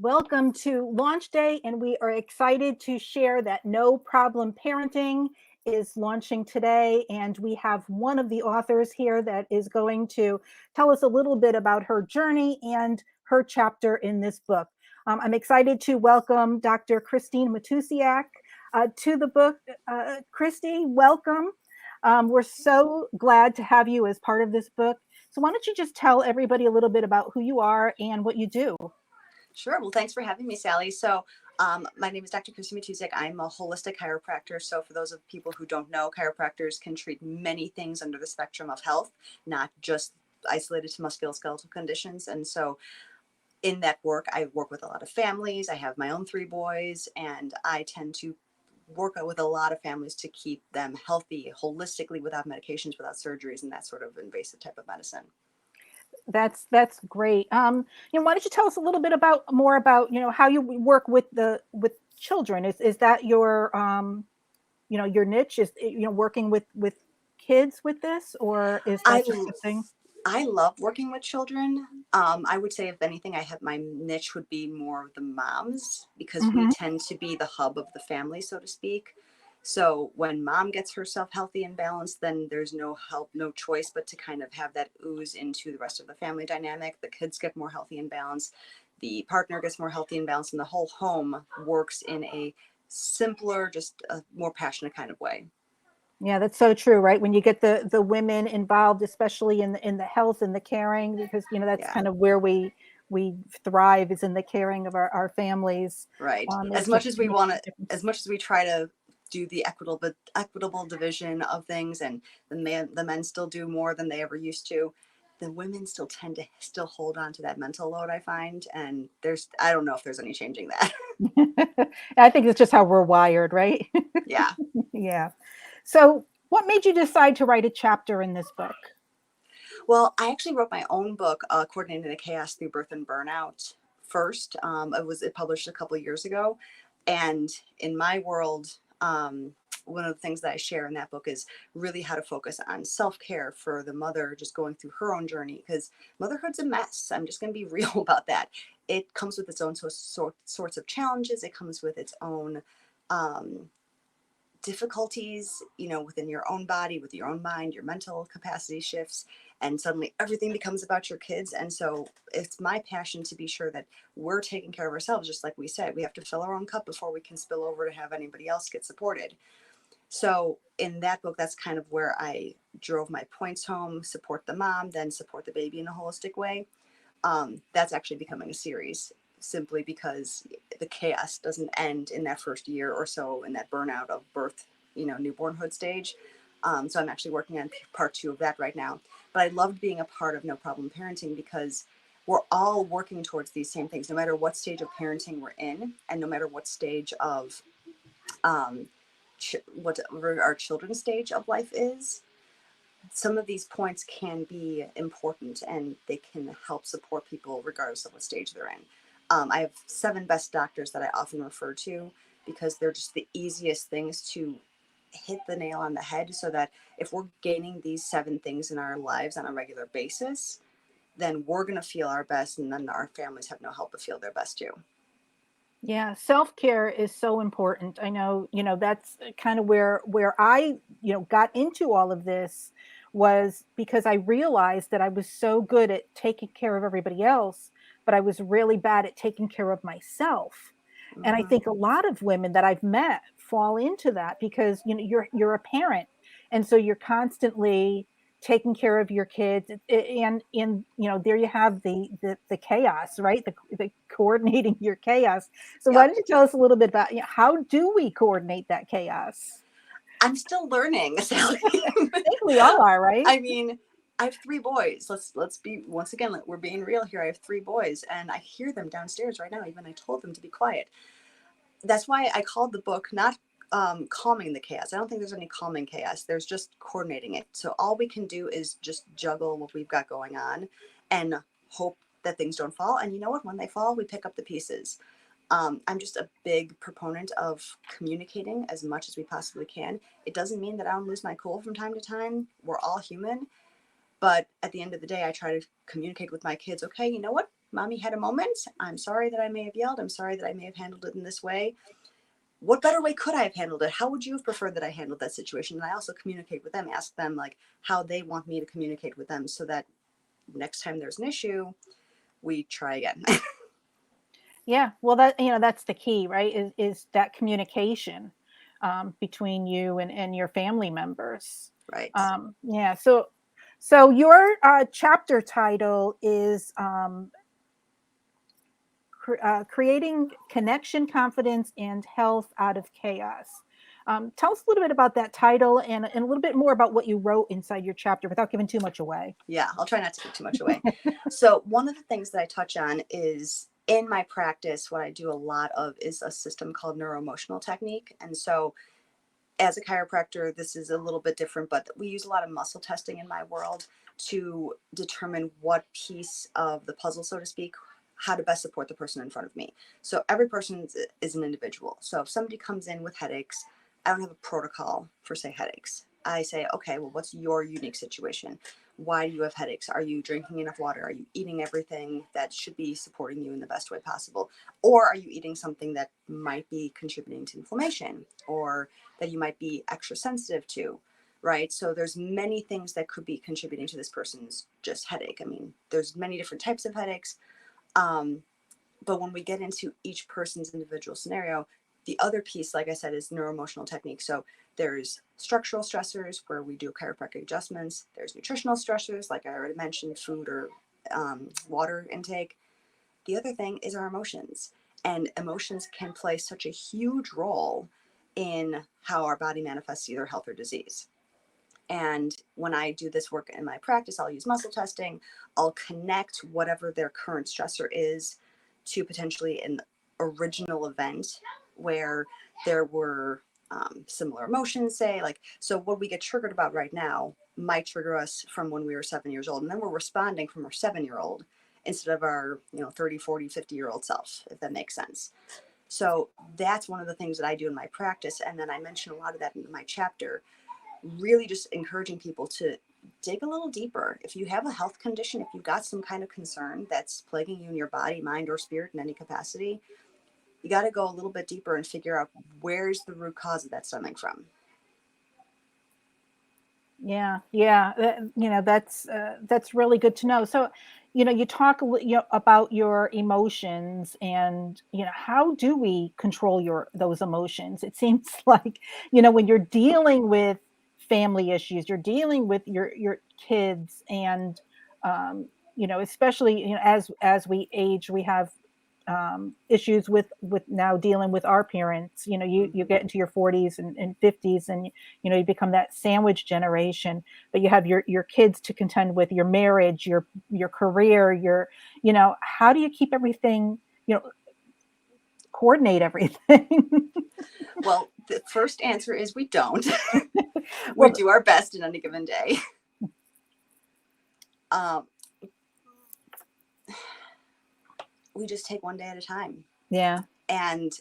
Welcome to launch day, and we are excited to share that No Problem Parenting is launching today. And we have one of the authors here that is going to tell us a little bit about her journey and her chapter in this book. I'm excited to welcome Dr. Christine Matusiak to the book. Christy, welcome. We're so glad to have you as part of this book. So, why don't you just tell everybody a little bit about who you are and what you do? Sure. Well, thanks for having me, Sally. My name is Dr. Christy Matusiak. I'm a holistic chiropractor. So, for those of people who don't know, chiropractors can treat many things under the spectrum of health, not just isolated to musculoskeletal conditions. And so, in that work, I work with a lot of families. I have my own 3 boys, and I tend to work with a lot of families to keep them healthy holistically without medications, without surgeries, and that sort of invasive type of medicine. That's great. Why don't you tell us a little bit about more about how you work with children? Is that your your niche? Is working with kids with this, or is I that just a thing? I love working with children. I would say, if anything, I have my niche would be more of the moms because we Hmm. tend to be the hub of the family, so to speak. So when mom gets herself healthy and balanced, then there's no help, no choice but to kind of have that ooze into the rest of the family dynamic. The kids get more healthy and balanced. The partner gets more healthy and balanced, and the whole home works in a simpler, just a more passionate kind of way. Yeah, that's so true, right? When you get the women involved, especially in the health and the caring, because that's Yeah. kind of where we thrive is in the caring of our families. Right. It just As we makes want a to, difference. as much as we try to do the equitable division of things, and the men still do more than they ever used to, the women still tend to still hold on to that mental load, I find. And I don't know if there's any changing that. I think it's just how we're wired, right? Yeah. Yeah. So, what made you decide to write a chapter in this book? Well, I actually wrote my own book, Coordinating the Chaos Through Birth and Burnout first. It published a couple of years ago. And in my world, one of the things that I share in that book is really how to focus on self-care for the mother just going through her own journey, because motherhood's a mess. I'm just going to be real about that. It comes with its own sorts of challenges. It comes with its own um, difficulties, within your own body, with your own mind, your mental capacity shifts, and suddenly everything becomes about your kids. And so it's my passion to be sure that we're taking care of ourselves. Just like we said, we have to fill our own cup before we can spill over to have anybody else get supported. So in that book, that's kind of where I drove my points home: support the mom, then support the baby in a holistic way. That's actually becoming a series, simply because the chaos doesn't end in that first year or so, in that burnout of birth, newbornhood stage. So I'm actually working on part 2 of that right now. But I loved being a part of No Problem Parenting because we're all working towards these same things, no matter what stage of parenting we're in, and no matter what stage of um, whatever our children's stage of life is. Some of these points can be important, and they can help support people regardless of what stage they're in. I have 7 best doctors that I often refer to because they're just the easiest things to hit the nail on the head, so that if we're gaining these 7 things in our lives on a regular basis, then we're going to feel our best, and then our families have no help but feel their best too. Yeah, self-care is so important. I know, that's kind of where I, got into all of this was because I realized that I was so good at taking care of everybody else, but I was really bad at taking care of myself. And I Mm-hmm. think a lot of women that I've met fall into that because, you're a parent. And so you're constantly taking care of your kids and there you have the chaos, right? The coordinating your chaos. So why Yep. don't you tell us a little bit about how do we coordinate that chaos? I'm still learning, Sally. I think we all are, right? I mean, I have 3 boys. Let's be, once again, we're being real here. I have 3 boys, and I hear them downstairs right now. Even I told them to be quiet. That's why I called the book not calming the chaos. I don't think there's any calming chaos. There's just coordinating it. So all we can do is just juggle what we've got going on and hope that things don't fall. And you know what? When they fall, we pick up the pieces. I'm just a big proponent of communicating as much as we possibly can. It doesn't mean that I don't lose my cool from time to time. We're all human. But at the end of the day, I try to communicate with my kids. Okay, you know what? mommy had a moment. I'm sorry that I may have yelled. I'm sorry that I may have handled it in this way. What better way could I have handled it? How would you have preferred that I handled that situation? And I also communicate with them, ask them like how they want me to communicate with them so that next time there's an issue, we try again. Yeah, well, that's the key, right? Is that communication between you and your family members. Right. Yeah. So your chapter title is creating connection, confidence, and health out of chaos. Tell us a little bit about that title and a little bit more about what you wrote inside your chapter without giving too much away. Yeah, I'll try not to give too much away. So one of the things that I touch on is in my practice, what I do a lot of is a system called neuroemotional technique. And so as a chiropractor, this is a little bit different, but we use a lot of muscle testing in my world to determine what piece of the puzzle, so to speak, how to best support the person in front of me. So every person is an individual. So if somebody comes in with headaches, I don't have a protocol for, say, headaches. I say, okay, well, what's your unique situation? Why do you have headaches? Are you drinking enough water? Are you eating everything that should be supporting you in the best way possible? Or are you eating something that might be contributing to inflammation or that you might be extra sensitive to, right? So there's many things that could be contributing to this person's just headache. I mean, there's many different types of headaches. But when we get into each person's individual scenario, the other piece, like I said, is neuroemotional technique. So there's structural stressors where we do chiropractic adjustments. There's nutritional stressors, like I already mentioned, food or water intake. The other thing is our emotions. And emotions can play such a huge role in how our body manifests either health or disease. And when I do this work in my practice, I'll use muscle testing. I'll connect whatever their current stressor is to potentially an original event where there were similar emotions, say, like, so what we get triggered about right now might trigger us from when we were 7 years old. And then we're responding from our 7-year-old instead of our 30, 40, 50-year-old self, if that makes sense. So that's one of the things that I do in my practice. And then I mention a lot of that in my chapter, really just encouraging people to dig a little deeper. If you have a health condition, if you've got some kind of concern that's plaguing you in your body, mind, or spirit in any capacity, you got to go a little bit deeper and figure out where's the root cause of that stemming from. Yeah, yeah, that's really good to know. So, you talk about your emotions, and how do we control those emotions? It seems like when you're dealing with family issues, you're dealing with your kids, and especially as we age, we have issues with now dealing with our parents. You Mm-hmm. get into your 40s and 50s, and you become that sandwich generation, but you have your kids to contend with, your marriage, your career, how do you keep everything, coordinate everything? Well, the first answer is we don't. We Well, do our best in any given day. Um, we just take one day at a time. yeah, And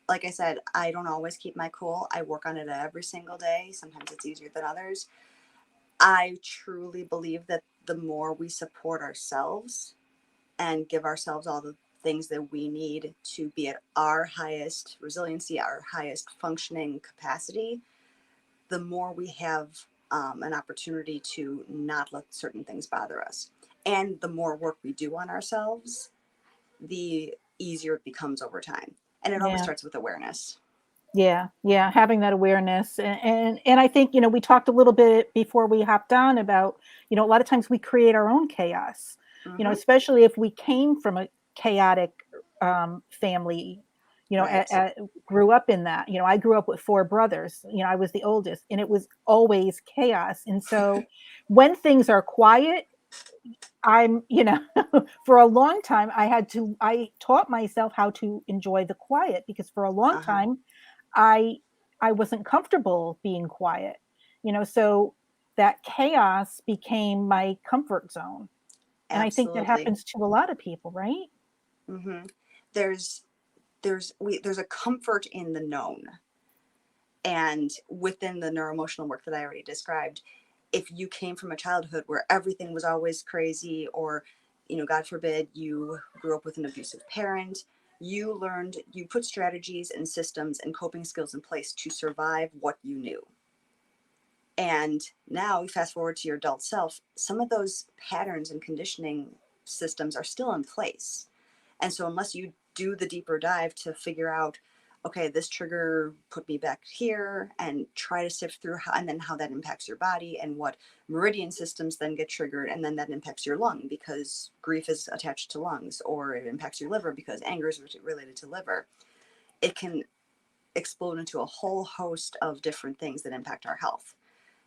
like I said, I don't always keep my cool. I work on it every single day. Sometimes it's easier than others. I truly believe that the more we support ourselves and give ourselves all the things that we need to be at our highest resiliency, our highest functioning capacity, the more we have an opportunity to not let certain things bother us. And the more work we do on ourselves, the easier it becomes over time. And it always yeah. starts with awareness. Yeah, having that awareness, and I think we talked a little bit before we hopped on about a lot of times we create our own chaos, Mm-hmm. especially if we came from a chaotic family, Right. grew up in that. I grew up with four brothers. I was the oldest, and it was always chaos. And so when things are quiet, I'm, for a long time, I taught myself how to enjoy the quiet, because for a long Uh-huh. time, I I wasn't comfortable being quiet. So that chaos became my comfort zone. And I think that Absolutely. happens to a lot of people, right? Mm-hmm. There's there's a comfort in the known. And within the neuroemotional work that I already described, if you came from a childhood where everything was always crazy or God forbid you grew up with an abusive parent, you put strategies and systems and coping skills in place to survive what you knew. And now fast forward to your adult self, some of those patterns and conditioning systems are still in place. And so unless you do the deeper dive to figure out, okay, this trigger put me back here, and try to sift through how that impacts your body, and what meridian systems then get triggered, and then that impacts your lung because grief is attached to lungs, or it impacts your liver because anger is related to liver. It can explode into a whole host of different things that impact our health.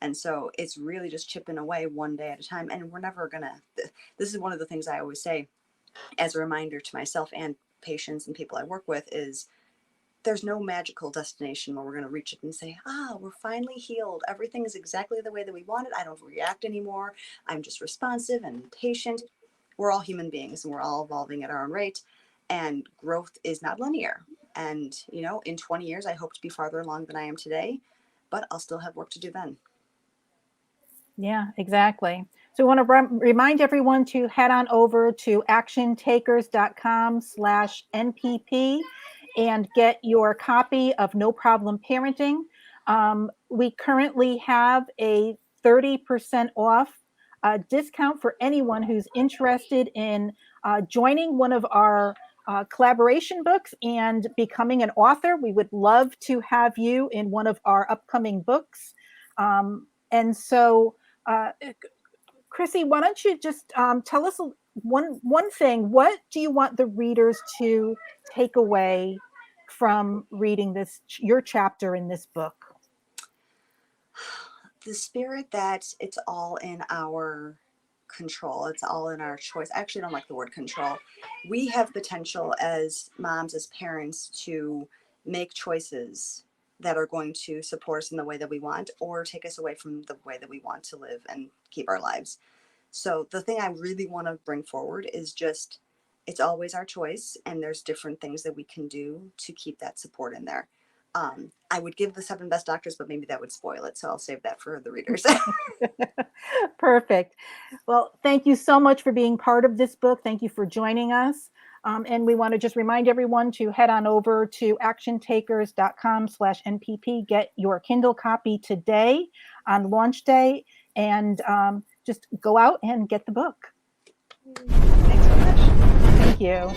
And so it's really just chipping away one day at a time. And we're never gonna, this is one of the things I always say as a reminder to myself and patients and people I work with, is there's no magical destination where we're going to reach it and say, we're finally healed. Everything is exactly the way that we want it. I don't react anymore. I'm just responsive and patient. We're all human beings, and we're all evolving at our own rate. And growth is not linear. And, in 20 years, I hope to be farther along than I am today, but I'll still have work to do then. Yeah, exactly. So we want to remind everyone to head on over to actiontakers.com/NPP and get your copy of No Problem Parenting. We currently have a 30% off discount for anyone who's interested in joining one of our collaboration books and becoming an author. We would love to have you in one of our upcoming books. And so, Chrissy, why don't you just tell us one thing? What do you want the readers to take away from reading your chapter in this book? The spirit that it's all in our control. It's all in our choice. I actually don't like the word control. We have potential as moms, as parents, to make choices that are going to support us in the way that we want, or take us away from the way that we want to live and keep our lives. So the thing I really want to bring forward is just, it's always our choice, and there's different things that we can do to keep that support in there. I would give the 7 best doctors, but maybe that would spoil it. So I'll save that for the readers. Perfect. Well, thank you so much for being part of this book. Thank you for joining us. And we want to just remind everyone to head on over to actiontakers.com/NPP, get your Kindle copy today on launch day, and just go out and get the book. Thanks so much. Thank you.